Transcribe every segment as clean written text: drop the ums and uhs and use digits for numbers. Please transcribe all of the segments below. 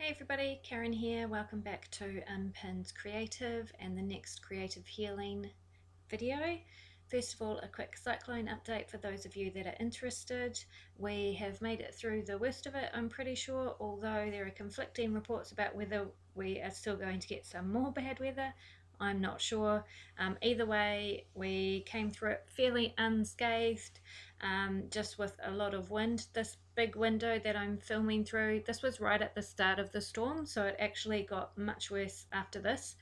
Hey everybody, Karen here. Welcome back to Unpinned Creative and the next creative healing video. First of all, a quick cyclone update for those of you that are interested. We have made it through the worst of it, I'm pretty sure, although there are conflicting reports about whether we are still going to get some more bad weather. I'm not sure. Either way, we came through it fairly unscathed, just with a lot of wind. This big window that I'm filming through, this was right at the start of the storm, so it actually got much worse after this,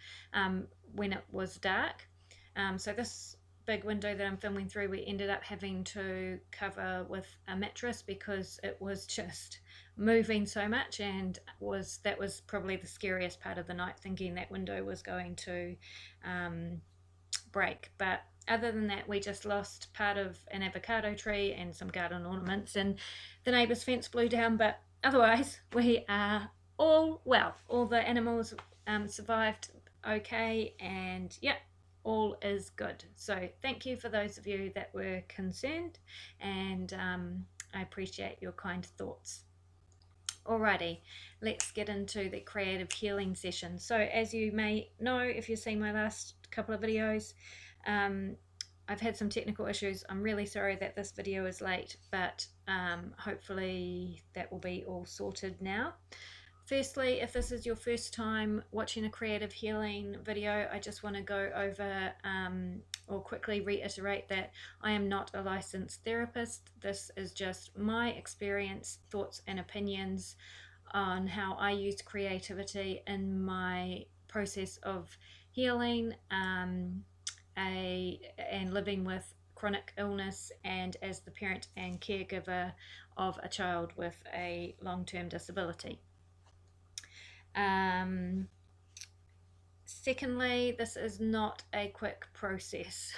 when it was dark. So this big window that I'm filming through, we ended up having to cover with a mattress because it was just moving so much, and that was probably the scariest part of the night, thinking that window was going to break. But other than that, we just lost part of an avocado tree and some garden ornaments, and the neighbour's fence blew down, but otherwise we are all well. All the animals survived okay, and yeah, all is good. So thank you for those of you that were concerned, and I appreciate your kind thoughts. Alrighty, let's get into the creative healing session. So as you may know, if you've seen my last couple of videos, I've had some technical issues. I'm really sorry that this video is late, but hopefully that will be all sorted now. Firstly, if this is your first time watching a creative healing video, I just want to go over or quickly reiterate that I am not a licensed therapist. This is just my experience, thoughts and opinions on how I use creativity in my process of healing and living with chronic illness, and as the parent and caregiver of a child with a long-term disability. Secondly, this is not a quick process.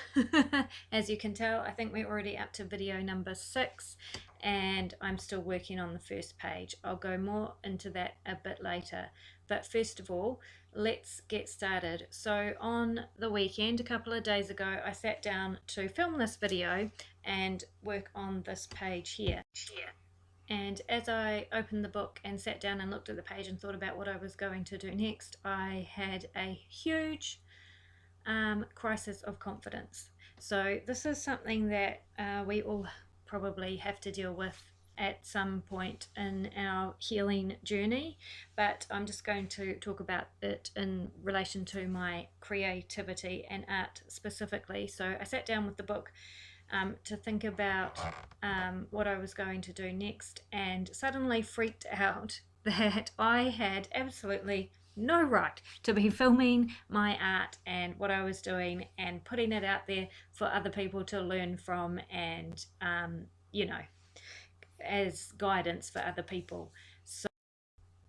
As you can tell, I think we're already up to video number 6, and I'm still working on the first page. I'll go more into that a bit later. But first of all, let's get started. So on the weekend, a couple of days ago, I sat down to film this video and work on this page here. And as I opened the book and sat down and looked at the page and thought about what I was going to do next, I had a huge crisis of confidence. So this is something that we all probably have to deal with at some point in our healing journey, but I'm just going to talk about it in relation to my creativity and art specifically. So I sat down with the book to think about what I was going to do next, and suddenly freaked out that I had absolutely no right to be filming my art and what I was doing and putting it out there for other people to learn from, and you know, as guidance for other people. So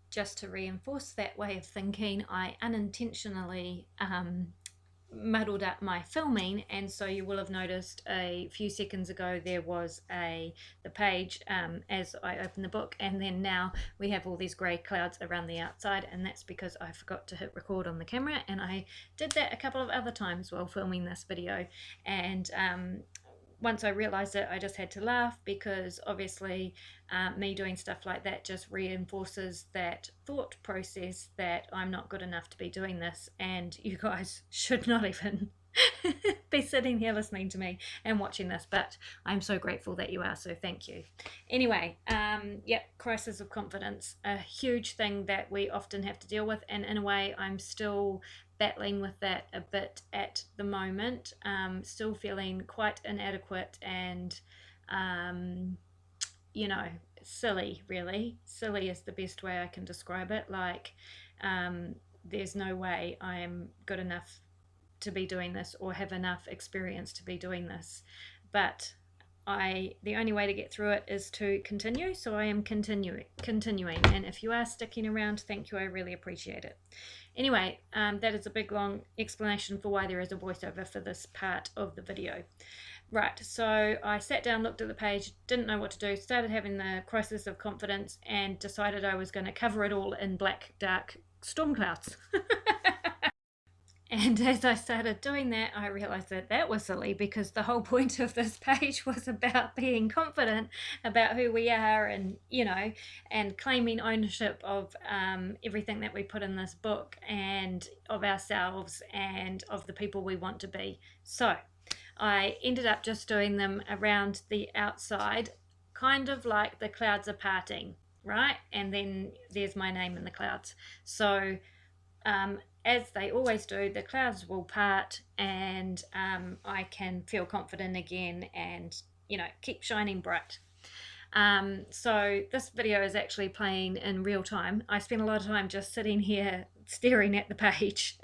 just to reinforce that way of thinking, I unintentionally muddled up my filming, and so you will have noticed a few seconds ago there was the page as I opened the book, and then now we have all these grey clouds around the outside, and that's because I forgot to hit record on the camera, and I did that a couple of other times while filming this video. And once I realized it, I just had to laugh, because obviously me doing stuff like that just reinforces that thought process that I'm not good enough to be doing this, and you guys should not even be sitting here listening to me and watching this, but I'm so grateful that you are, so thank you. Anyway, yeah, crisis of confidence, a huge thing that we often have to deal with, and in a way I'm still battling with that a bit at the moment. Still feeling quite inadequate and you know, silly, really. Silly is the best way I can describe it. Like, there's no way I am good enough to be doing this or have enough experience to be doing this. But the only way to get through it is to continue, so I am continuing. And if you are sticking around, thank you, I really appreciate it. Anyway, that is a big long explanation for why there is a voiceover for this part of the video. Right, so I sat down, looked at the page, didn't know what to do, started having the crisis of confidence, and decided I was going to cover it all in black, dark storm clouds. And as I started doing that, I realized that that was silly, because the whole point of this page was about being confident about who we are, and, and claiming ownership of everything that we put in this book, and of ourselves, and of the people we want to be. So I ended up just doing them around the outside, kind of like the clouds are parting, right? And then there's my name in the clouds. So as they always do, the clouds will part, and I can feel confident again, and keep shining bright. So this video is actually playing in real time. I spent a lot of time just sitting here staring at the page.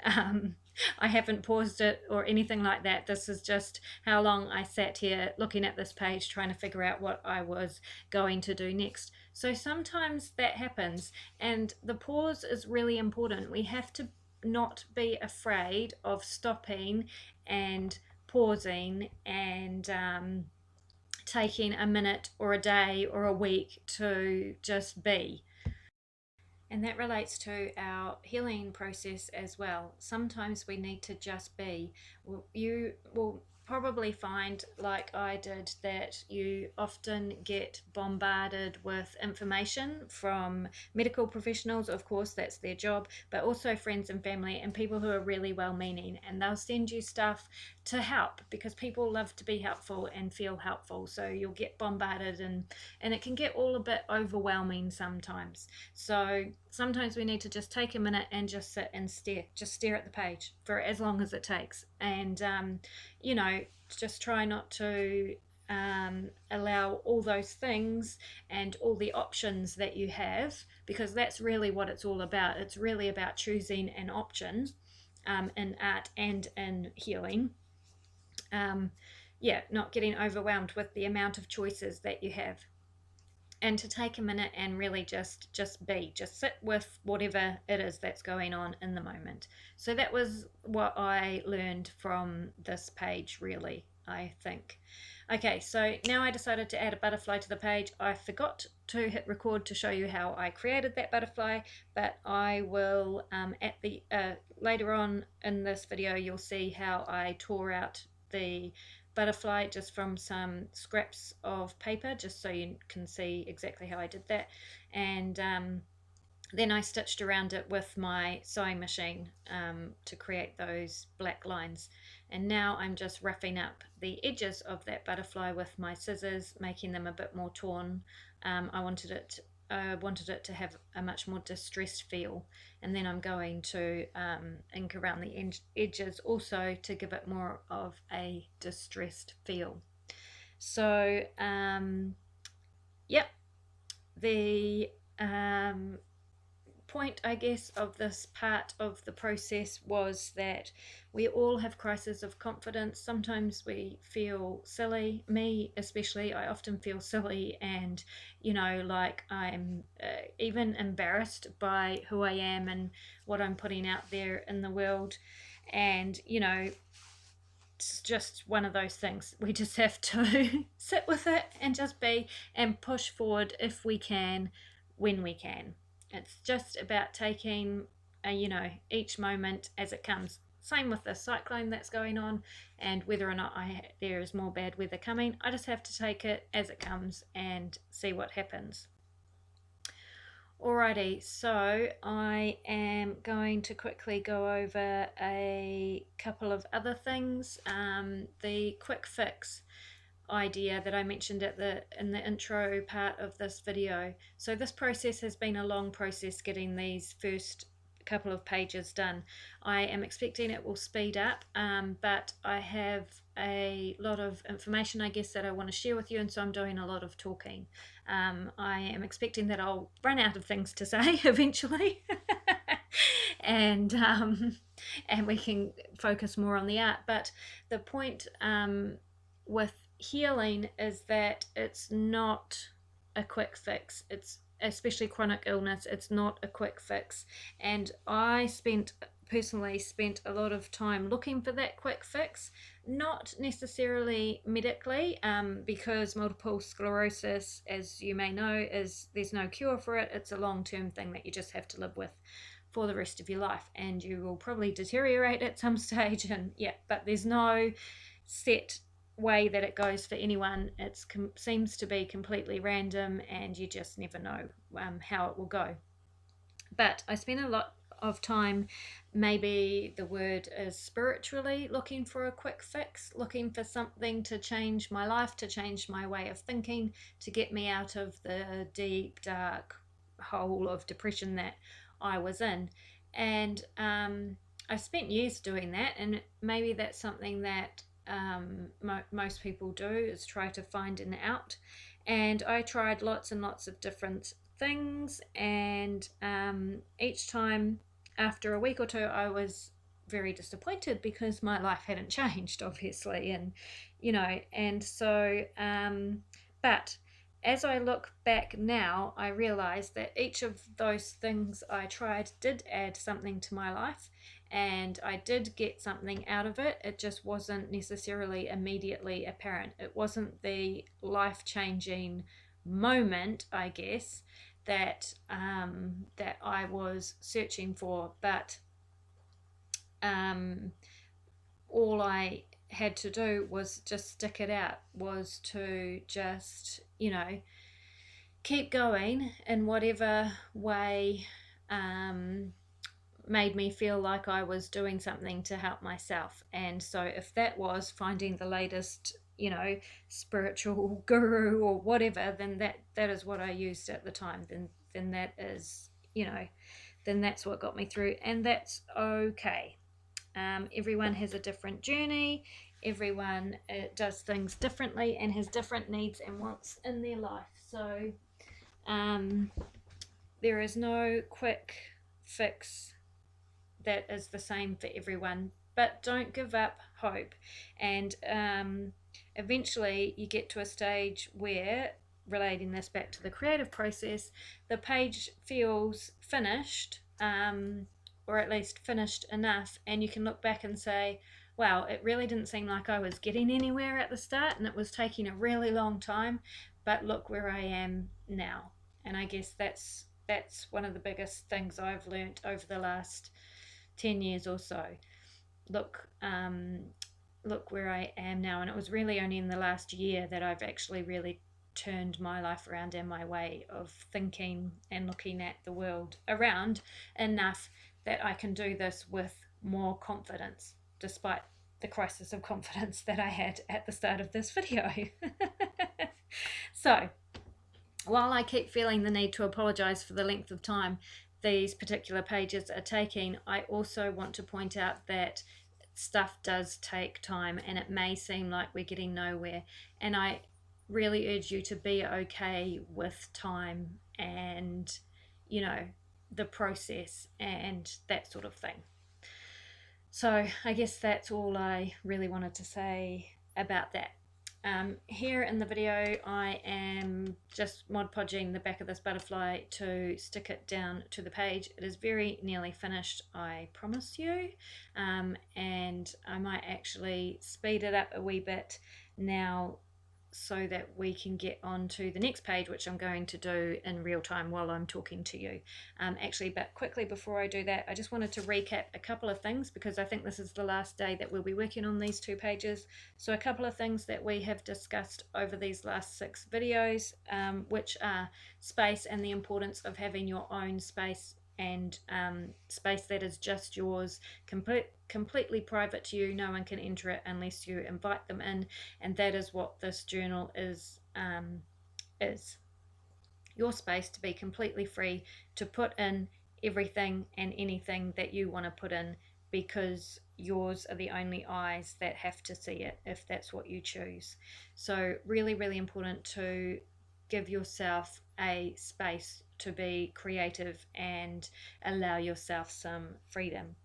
I haven't paused it or anything like that. This is just how long I sat here looking at this page, trying to figure out what I was going to do next. So sometimes that happens, and the pause is really important. We have to not be afraid of stopping and pausing, and taking a minute or a day or a week to just be. And that relates to our healing process as well. Sometimes we need to just be. You will probably find, like I did, that you often get bombarded with information from medical professionals. Of course, that's their job, but also friends and family and people who are really well meaning, and they'll send you stuff to help, because people love to be helpful and feel helpful. So you'll get bombarded, and it can get all a bit overwhelming sometimes. So sometimes we need to just take a minute and just sit and stare at the page for as long as it takes, and just try not to allow all those things and all the options that you have, because that's really what it's all about. It's really about choosing an option in art and in healing. Not getting overwhelmed with the amount of choices that you have, and to take a minute and really just sit with whatever it is that's going on in the moment. So that was what I learned from this page, really, I think. Okay, so now I decided to add a butterfly to the page. I forgot to hit record to show you how I created that butterfly, but I will at the later on in this video you'll see how I tore out the butterfly just from some scraps of paper, just so you can see exactly how I did that. And then I stitched around it with my sewing machine to create those black lines. And now I'm just roughing up the edges of that butterfly with my scissors, making them a bit more torn. I wanted it to have a much more distressed feel, and then I'm going to ink around the edges also to give it more of a distressed feel. So yep, the point, I guess, of this part of the process was that we all have crises of confidence. Sometimes we feel silly. Me especially, I often feel silly, and like I'm even embarrassed by who I am and what I'm putting out there in the world. And it's just one of those things. We just have to sit with it and just be, and push forward if we can, when we can. It's just about taking each moment as it comes. Same with the cyclone that's going on, and whether or not there is more bad weather coming, I just have to take it as it comes and see what happens. Alrighty, so I am going to quickly go over a couple of other things. The quick fix idea that I mentioned in the intro part of this video. So this process has been a long process, getting these first couple of pages done. I am expecting it will speed up, but I have a lot of information, I guess, that I want to share with you, and so I'm doing a lot of talking. I am expecting that I'll run out of things to say eventually and we can focus more on the art. But the point with healing is that it's not a quick fix. It's especially chronic illness, it's not a quick fix. And I spent personally spent a lot of time looking for that quick fix, not necessarily medically, because multiple sclerosis, as you may know, there's no cure for it. It's a long-term thing that you just have to live with for the rest of your life, and you will probably deteriorate at some stage, and yeah, but there's no set way that it goes for anyone. It seems to be completely random, and you just never know how it will go. But I spent a lot of time, maybe the word is spiritually, looking for a quick fix, looking for something to change my life, to change my way of thinking, to get me out of the deep, dark hole of depression that I was in. And I spent years doing that, and maybe that's something that most people do, is try to find an out. And I tried lots and lots of different things, and each time after a week or two I was very disappointed because my life hadn't changed, obviously, and and so but as I look back now, I realize that each of those things I tried did add something to my life, and I did get something out of it. It just wasn't necessarily immediately apparent. It wasn't the life-changing moment, I guess, that that I was searching for, but all I had to do was just stick it out, was to just keep going in whatever way made me feel like I was doing something to help myself. And so if that was finding the latest spiritual guru or whatever, then that is what I used at the time. Then that is then that's what got me through, and that's okay. Everyone has a different journey. Everyone does things differently and has different needs and wants in their life. So there is no quick fix that is the same for everyone, but don't give up hope. And eventually you get to a stage where, relating this back to the creative process, the page feels finished, or at least finished enough, and you can look back and say, wow, it really didn't seem like I was getting anywhere at the start, and it was taking a really long time, but look where I am now. And I guess that's one of the biggest things I've learnt over the last 10 years or so. Look where I am now. And it was really only in the last year that I've actually really turned my life around and my way of thinking and looking at the world around enough that I can do this with more confidence, despite the crisis of confidence that I had at the start of this video. So while I keep feeling the need to apologize for the length of time these particular pages are taking, I also want to point out that stuff does take time, and it may seem like we're getting nowhere, and I really urge you to be okay with time and the process and that sort of thing. So I guess that's all I really wanted to say about that. Here in the video I am just Mod Podging the back of this butterfly to stick it down to the page. It is very nearly finished, I promise you, and I might actually speed it up a wee bit now so that we can get on to the next page, which I'm going to do in real time while I'm talking to you. Actually, but quickly before I do that, I just wanted to recap a couple of things, because I think this is the last day that we'll be working on these 2 pages. So a couple of things that we have discussed over these last 6 videos, which are space and the importance of having your own space, and space that is just yours, completely private to you. No one can enter it unless you invite them in, and that is what this journal is your space to be completely free to put in everything and anything that you want to put in, because yours are the only eyes that have to see it if that's what you choose. So really, really important to give yourself a space to be creative and allow yourself some freedom.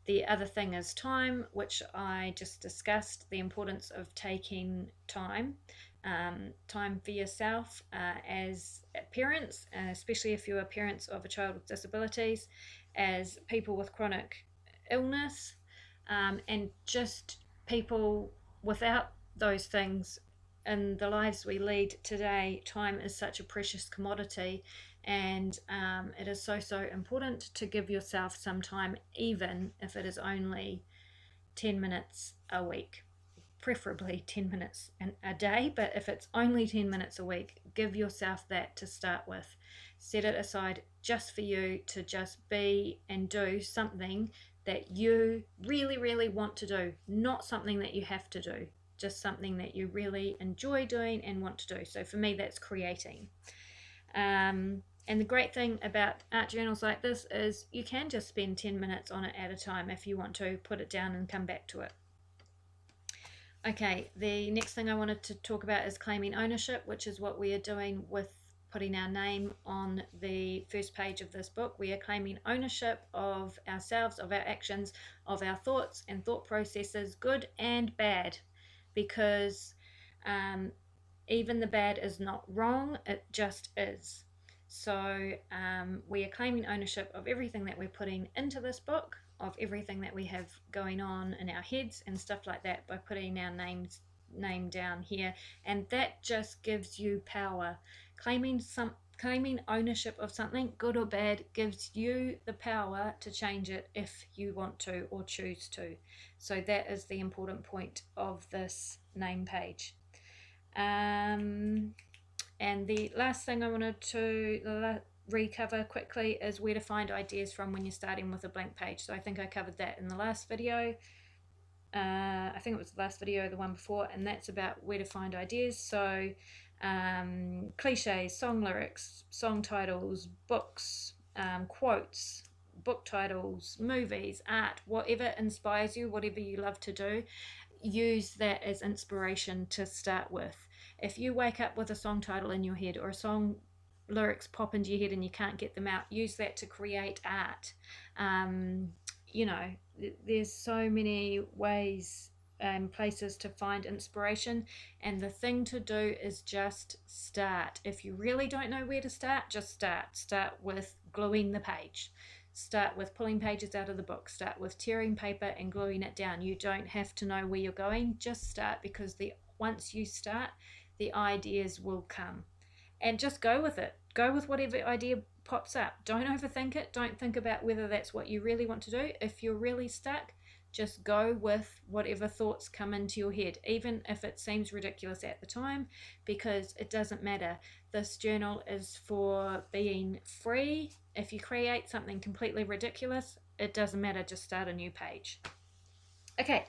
The other thing is time, which I just discussed, the importance of taking time for yourself as parents, especially if you are parents of a child with disabilities, as people with chronic illness, and just people without those things in the lives we lead today. Time is such a precious commodity, and it is so important to give yourself some time, even if it is only 10 minutes a week, preferably 10 minutes a day, but if it's only 10 minutes a week, give yourself that to start with. Set it aside just for you to just be and do something that you really want to do, not something that you have to do, just something that you really enjoy doing and want to do. So for me, that's creating. And the great thing about art journals like this is you can just spend 10 minutes on it at a time if you want to, put it down and come back to it. Okay, the next thing I wanted to talk about is claiming ownership, which is what we are doing with putting our name on the first page of this book. We are claiming ownership of ourselves, of our actions, of our thoughts and thought processes, good and bad, because even the bad is not wrong, it just is. So we are claiming ownership of everything that we're putting into this book, of everything that we have going on in our heads and stuff like that, by putting our name down here, and that just gives you power. Claiming ownership of something, good or bad, gives you the power to change it if you want to or choose to. So that is the important point of this name page. And the last thing I wanted to recover quickly is where to find ideas from when you're starting with a blank page. So I think I covered that in the last video. I think it was the last video, the one before, and that's about where to find ideas. So cliches, song lyrics, song titles, books, quotes, book titles, movies, art, whatever inspires you, whatever you love to do, use that as inspiration to start with. If you wake up with a song title in your head, or a song lyrics pop into your head and you can't get them out, use that to create art. There's so many ways and places to find inspiration, and the thing to do is just start. If you really don't know where to start, just start with gluing the page. Start with pulling pages out of the book. Start with tearing paper and gluing it down. You don't have to know where you're going, just start, because once you start, the ideas will come. And just go with it. Go with whatever idea pops up. Don't overthink it. Don't think about whether that's what you really want to do. If you're really stuck, just go with whatever thoughts come into your head, even if it seems ridiculous at the time, because it doesn't matter. This journal is for being free. If you create something completely ridiculous, it doesn't matter. Just start a new page. Okay,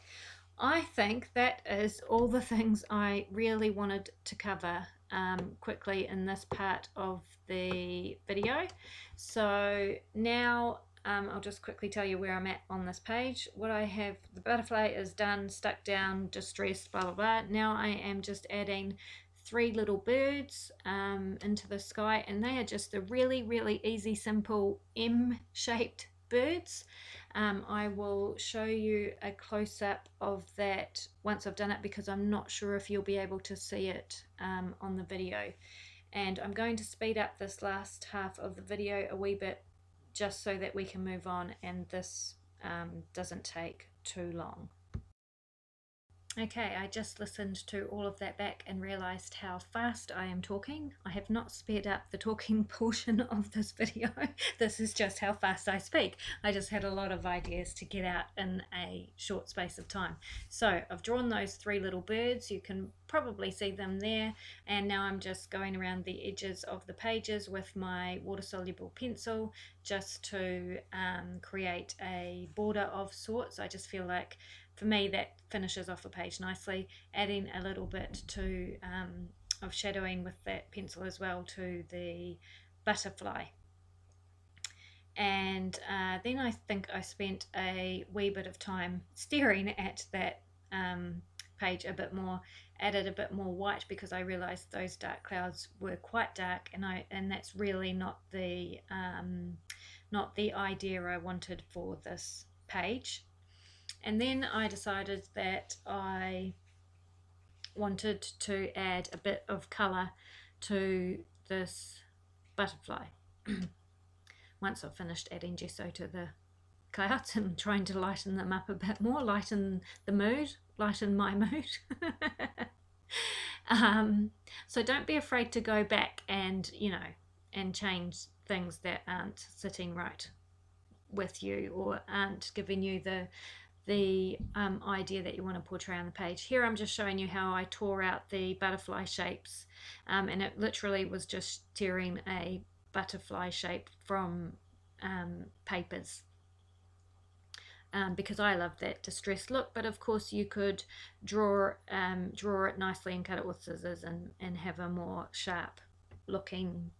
I think that is all the things I really wanted to cover quickly in this part of the video. So now I'll just quickly tell you where I'm at on this page. What I have, the butterfly is done, stuck down, distressed, blah blah blah. Now I am just adding 3 little birds into the sky, and they are just the really easy, simple M-shaped birds. I will show you a close-up of that once I've done it, because I'm not sure if you'll be able to see it on the video. And I'm going to speed up this last half of the video a wee bit, just so that we can move on and this doesn't take too long. Okay, I just listened to all of that back and realised how fast I am talking. I have not sped up the talking portion of this video. This is just how fast I speak. I just had a lot of ideas to get out in a short space of time. So I've drawn those 3 little birds. You can probably see them there. And now I'm just going around the edges of the pages with my water-soluble pencil, just to create a border of sorts. I just feel like, for me, that finishes off a page nicely. Adding a little bit of shadowing with that pencil as well to the butterfly. And then I think I spent a wee bit of time staring at that page a bit more, added a bit more white, because I realized those dark clouds were quite dark, and that's really not the idea I wanted for this page. And then I decided that I wanted to add a bit of colour to this butterfly once I've finished adding gesso to the clouds and trying to lighten them up a bit more, lighten the mood, lighten my mood. So don't be afraid to go back and, you know, and change things that aren't sitting right with you or aren't giving you the idea that you want to portray on the page. Here I'm just showing you how I tore out the butterfly shapes, and it literally was just tearing a butterfly shape from papers, because I love that distressed look. But of course you could draw it nicely and cut it with scissors and have a more sharp looking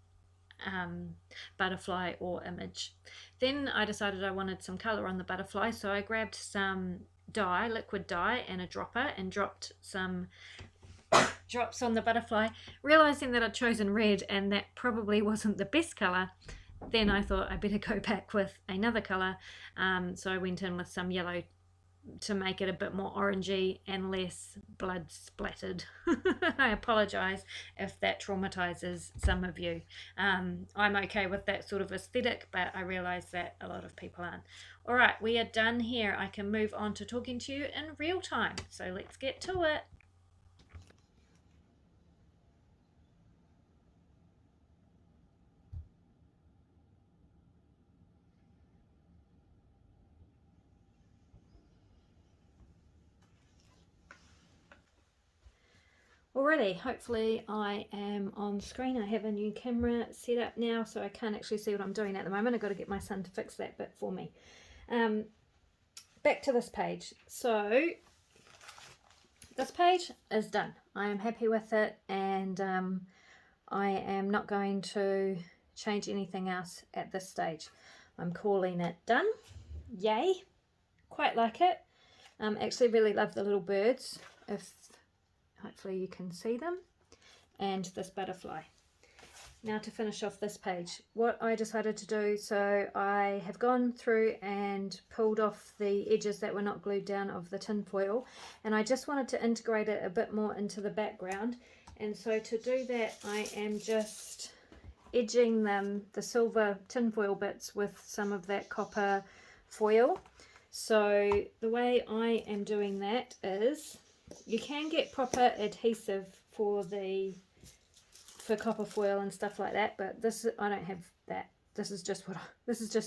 butterfly or image. Then I decided I wanted some color on the butterfly, so I grabbed some dye, liquid dye, and a dropper, and dropped some drops on the butterfly, realizing that I'd chosen red and that probably wasn't the best color. Then I thought I better go back with another color, so I went in with some yellow to make it a bit more orangey and less blood splattered. I apologize if that traumatizes some of you. I'm okay with that sort of aesthetic, but I realize that a lot of people aren't. All right, we are done here. I can move on to talking to you in real time, so let's get to it. Alrighty, hopefully I am on screen. I have a new camera set up now, so I can't actually see what I'm doing at the moment. I've got to get my son to fix that bit for me. Back to this page. So this page is done. I am happy with it, and I am not going to change anything else at this stage. I'm calling it done. Yay! Quite like it. Actually really love the little birds. Hopefully you can see them, and this butterfly. Now to finish off this page, what I decided to do, so I have gone through and pulled off the edges that were not glued down of the tin foil, and I just wanted to integrate it a bit more into the background. And so to do that, I am just edging the silver tin foil bits with some of that copper foil. So the way I am doing that is, you can get proper adhesive for copper foil and stuff like that, but I don't have that. This is just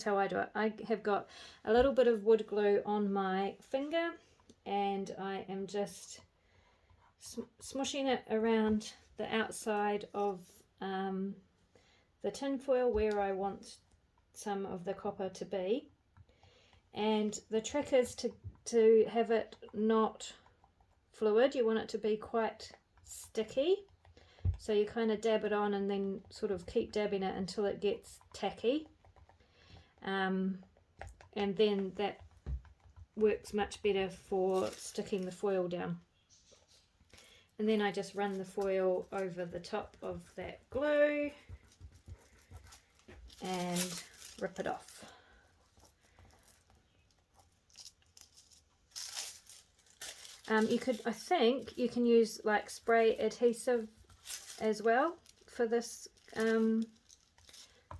how I do it. I have got a little bit of wood glue on my finger, and I am just smushing it around the outside of the tin foil where I want some of the copper to be. And the trick is to have it not fluid. You want it to be quite sticky, so you kind of dab it on and then sort of keep dabbing it until it gets tacky, and then that works much better for sticking the foil down. And then I just run the foil over the top of that glue and rip it off. I think you can use like spray adhesive as well for this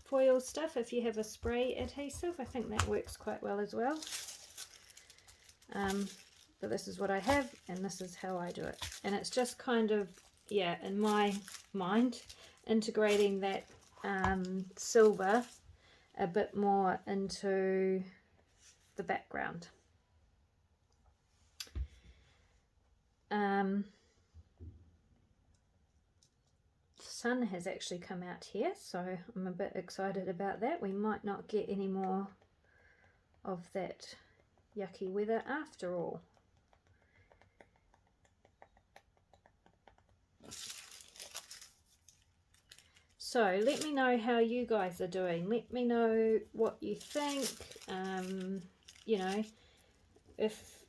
foil stuff. If you have a spray adhesive, I think that works quite well as well. But this is what I have, and this is how I do it. And it's just kind of, yeah, in my mind, integrating that silver a bit more into the background. The sun has actually come out here, so I'm a bit excited about that. We might not get any more of that yucky weather after all. So let me know how you guys are doing. Let me know what you think. You know, if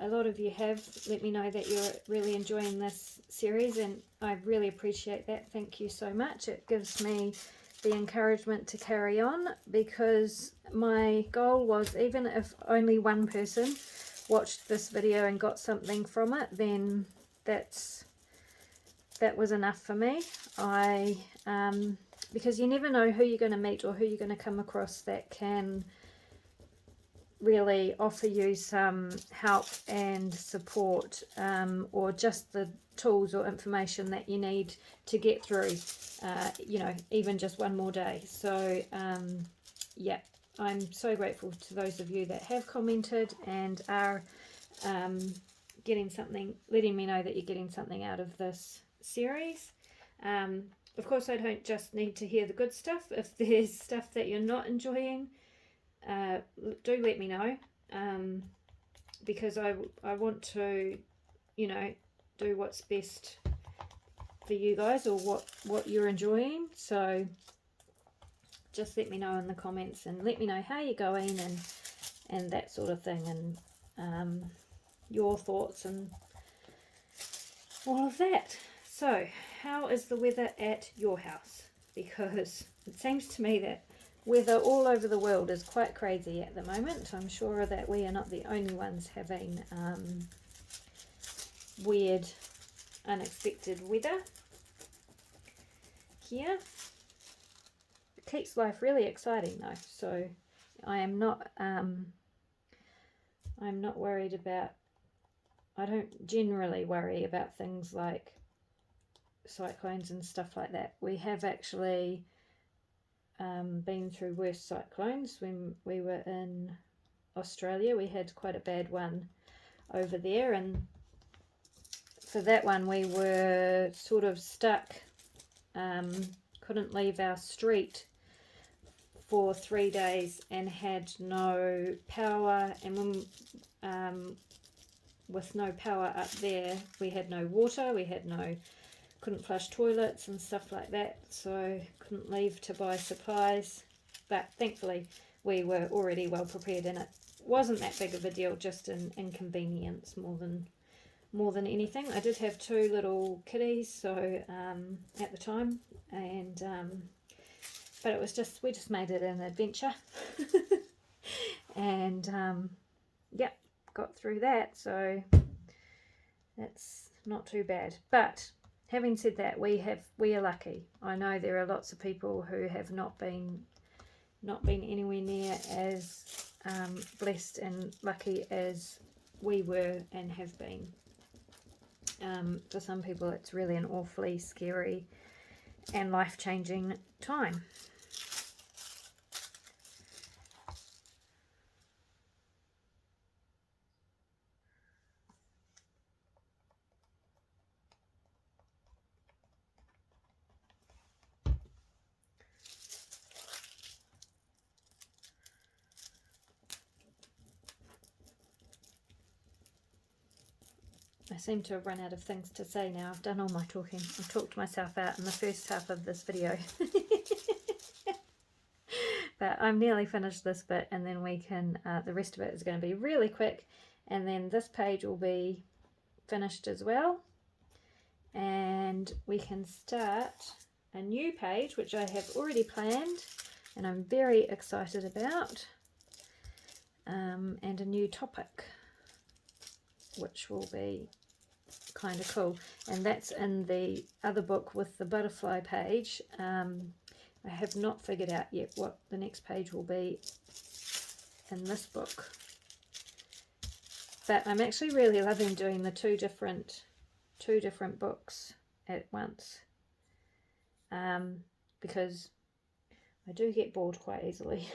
a lot of you have let me know that you're really enjoying this series, and I really appreciate that. Thank you so much. It gives me the encouragement to carry on, because my goal was, even if only one person watched this video and got something from it, then that was enough for me. Because you never know who you're going to meet or who you're going to come across that can really offer you some help and support, or just the tools or information that you need to get through, you know, even just one more day. So yeah, I'm so grateful to those of you that have commented and are getting something, letting me know that you're getting something out of this series. Of course, I don't just need to hear the good stuff. If there's stuff that you're not enjoying, do let me know, because I want to, you know, do what's best for you guys, or what you're enjoying. So just let me know in the comments, and let me know how you're going, and that sort of thing, and your thoughts and all of that. So how is the weather at your house? Because it seems to me that weather all over the world is quite crazy at the moment. I'm sure that we are not the only ones having weird, unexpected weather here. It keeps life really exciting though, so I'm not worried about, I don't generally worry about things like cyclones and stuff like that. We have actually been through worse cyclones. When we were in Australia, we had quite a bad one over there, and for that one we were sort of stuck, couldn't leave our street for 3 days and had no power. And when with no power up there, we had no water, couldn't flush toilets and stuff like that, so couldn't leave to buy supplies. But thankfully we were already well prepared, and it wasn't that big of a deal, just an inconvenience more than anything. I did have 2 little kitties, so at the time, and but it was just, we just made it an adventure. And yeah, got through that, so that's not too bad. But having said that, we are lucky. I know there are lots of people who have not been anywhere near as blessed and lucky as we were and have been. For some people, it's really an awfully scary and life-changing time. I seem to have run out of things to say now. I've done all my talking. I've talked myself out in the first half of this video. But I'm nearly finished this bit, and then we can, the rest of it is going to be really quick, and then this page will be finished as well. And we can start a new page, which I have already planned and I'm very excited about, and a new topic, which will be kind of cool, and that's in the other book with the butterfly page. I have not figured out yet what the next page will be in this book, but I'm actually really loving doing the two different books at once, because I do get bored quite easily,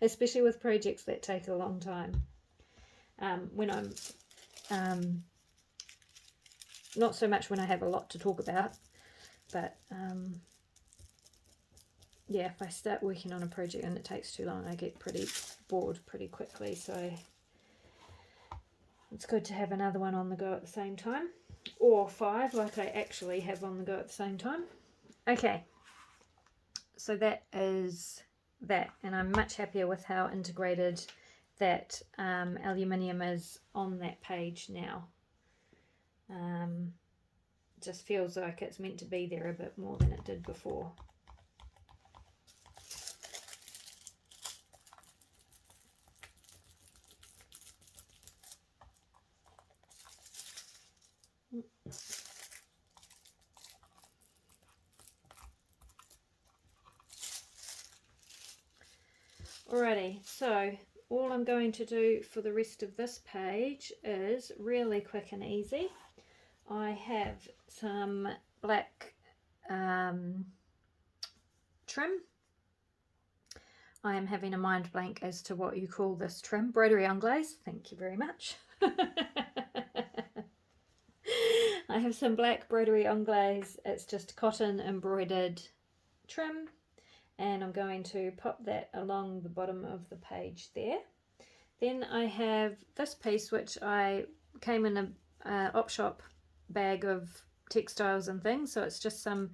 especially with projects that take a long time. When I'm not so much when I have a lot to talk about, but yeah, if I start working on a project and it takes too long, I get pretty bored pretty quickly, so it's good to have another one on the go at the same time, or 5 like I actually have on the go at the same time. Okay, so that is that, and I'm much happier with how integrated that aluminium is on that page now. Just feels like it's meant to be there a bit more than it did before. Alrighty, so all I'm going to do for the rest of this page is really quick and easy. I have some black trim. I am having a mind blank as to what you call this trim. Broderie Anglaise, thank you very much. I have some black Broderie Anglaise. It's just cotton embroidered trim, and I'm going to pop that along the bottom of the page there. Then I have this piece, which I came in a op shop bag of textiles and things, so it's just some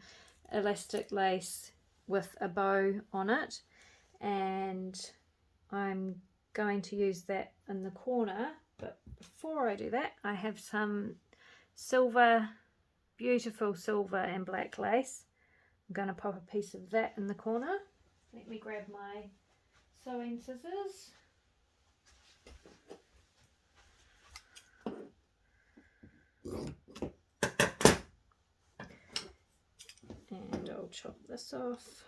elastic lace with a bow on it, and I'm going to use that in the corner. But before I do that, I have some silver, beautiful silver and black lace. I'm going to pop a piece of that in the corner. Let me grab my sewing scissors. And I'll chop this off.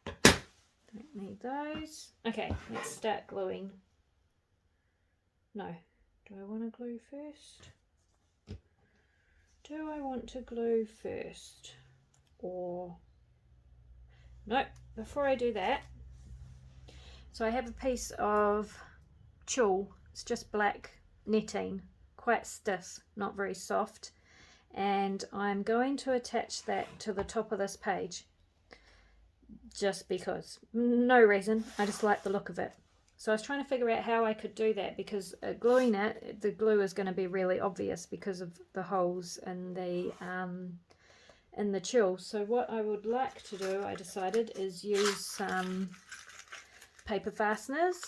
Don't need those. Okay, let's start gluing. No, do I want to glue first? Do I want to glue first? Or no, before I do that, so I have a piece of tulle. It's just black netting, quite stiff, not very soft, and I'm going to attach that to the top of this page just because. No reason, I just like the look of it. So I was trying to figure out how I could do that, because gluing it, the glue is going to be really obvious because of the holes in the tulle. So what I would like to do, I decided, is use some paper fasteners.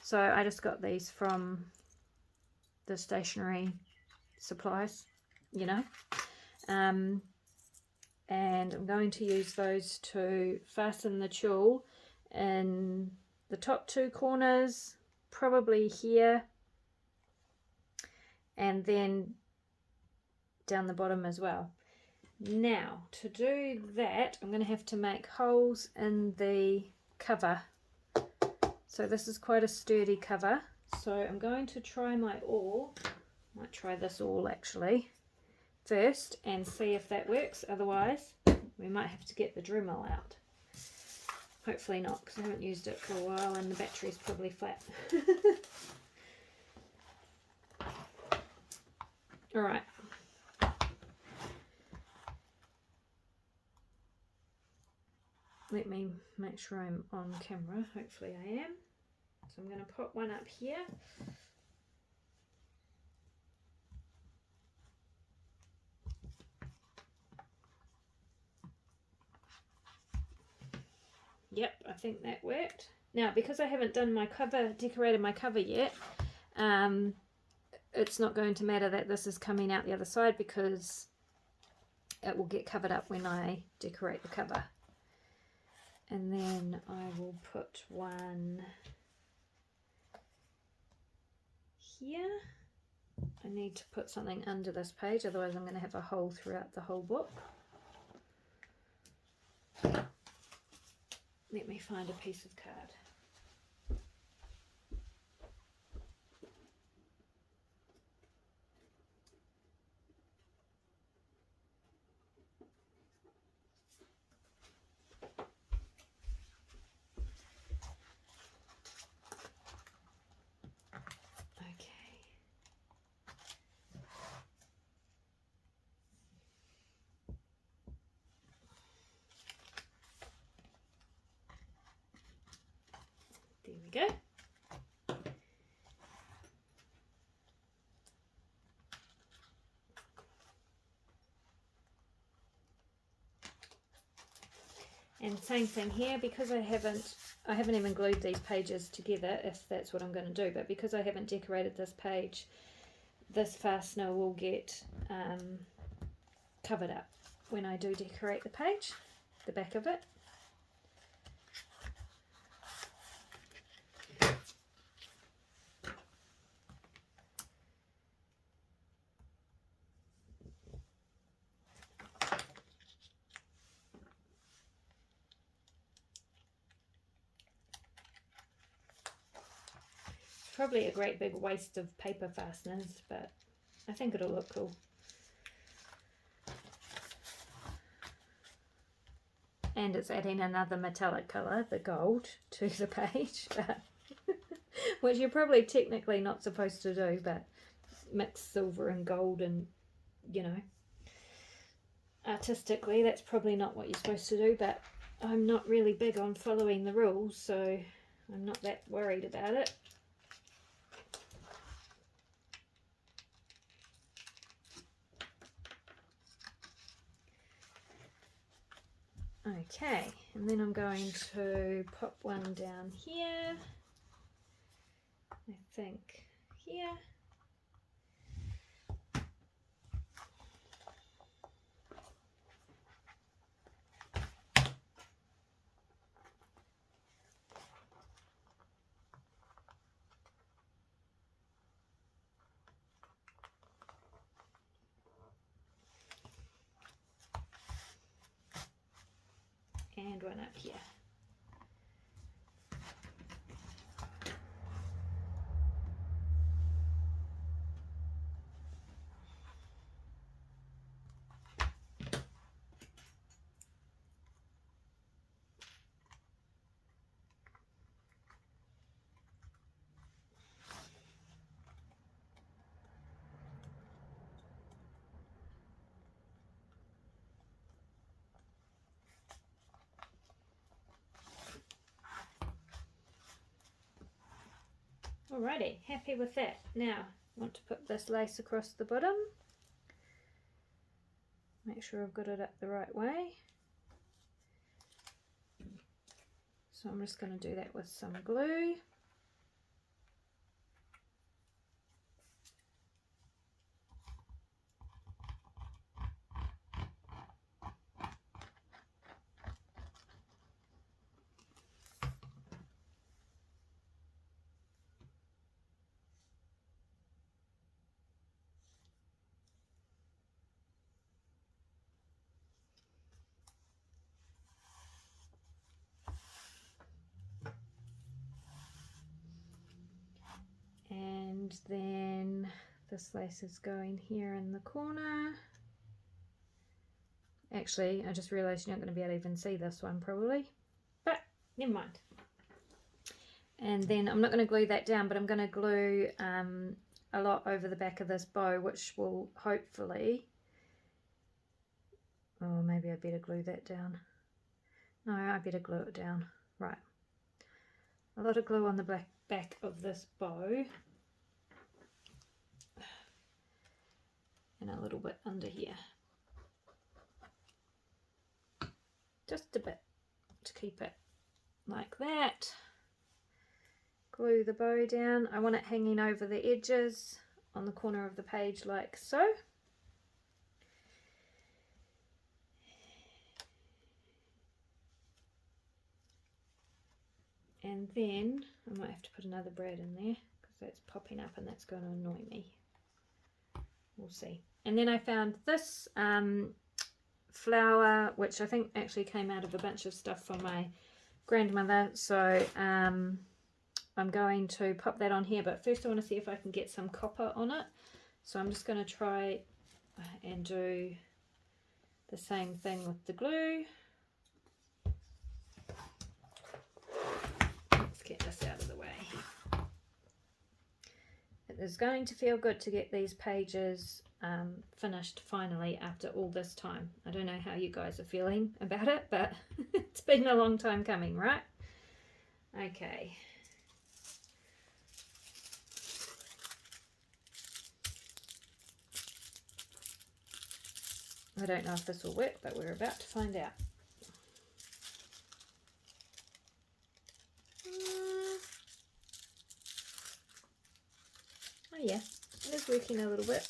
So I just got these from the stationery supplies, you know, and I'm going to use those to fasten the tulle in the top two corners, probably here, and then down the bottom as well. Now, to do that, I'm going to have to make holes in the cover. So this is quite a sturdy cover. So I'm going to try my awl. Might try this awl actually first and see if that works. Otherwise, we might have to get the Dremel out. Hopefully not, because I haven't used it for a while and the battery's probably flat. Alright. Let me make sure I'm on camera. Hopefully I am. So I'm going to pop one up here. Yep, I think that worked. Now, because I haven't done my cover, decorated my cover yet, it's not going to matter that this is coming out the other side, because it will get covered up when I decorate the cover. And then I will put one here. I need to put something under this page, otherwise I'm going to have a hole throughout the whole book. Let me find a piece of card. There we go. And same thing here, because I haven't even glued these pages together, if that's what I'm going to do, but because I haven't decorated this page, this fastener will get covered up when I do decorate the page, the back of it. probably a great big waste of paper fasteners, but I think it'll look cool. And it's adding another metallic colour, the gold, to the page, but which you're probably technically not supposed to do, but mix silver and gold, and you know, artistically that's probably not what you're supposed to do, but I'm not really big on following the rules, so I'm not that worried about it. Okay, and then I'm going to pop one down here, I think here. And one up here. Alrighty, happy with that. Now, I want to put this lace across the bottom. Make sure I've got it up the right way. So I'm just going to do that with some glue. And then this lace is going here in the corner. Actually, I just realised you're not going to be able to even see this one probably, but never mind. And then I'm not going to glue that down, but I'm going to glue a lot over the back of this bow, which will hopefully, oh, maybe I better glue that down. No, I better glue it down. Right. A lot of glue on the back of this bow. And a little bit under here. Just a bit to keep it like that. Glue the bow down. I want it hanging over the edges on the corner of the page like so. And then I might have to put another brad in there because that's popping up and that's going to annoy me. We'll see. And then I found this flower, which I think actually came out of a bunch of stuff from my grandmother. So I'm going to pop that on here, but first I want to see if I can get some copper on it. So I'm just going to try and do the same thing with the glue. Let's get this out of the way. It is going to feel good to get these pages finished finally after all this time. I don't know how you guys are feeling about it, but it's been a long time coming, right? Okay. I don't know if this will work, but we're about to find out. Oh yeah, it is working a little bit.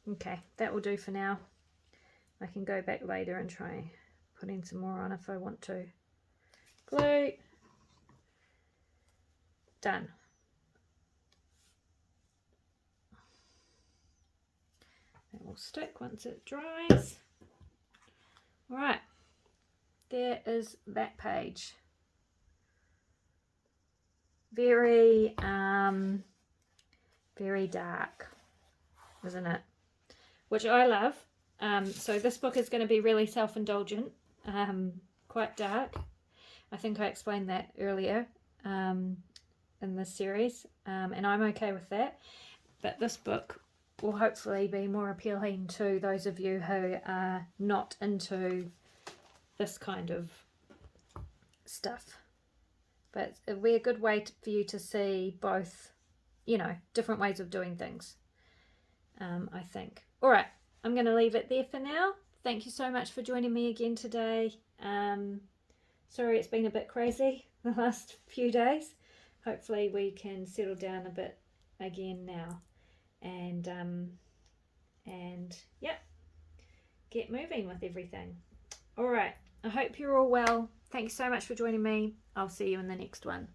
Okay, that will do for now. I can go back later and try putting some more on if I want to. Glue. Done. stick once it dries. All right, there is that page. Very, very dark, isn't it? Which I love. So this book is going to be really self-indulgent, quite dark. I think I explained that earlier in this series, and I'm okay with that. But this book will hopefully be more appealing to those of you who are not into this kind of stuff. But it'll be a good way for you to see both, you know, different ways of doing things, I think. All right, I'm going to leave it there for now. Thank you so much for joining me again today. Sorry it's been a bit crazy the last few days. Hopefully we can settle down a bit again now. And yeah, get moving with everything. All right, I hope you're all well. Thanks so much for joining me. I'll see you in the next one.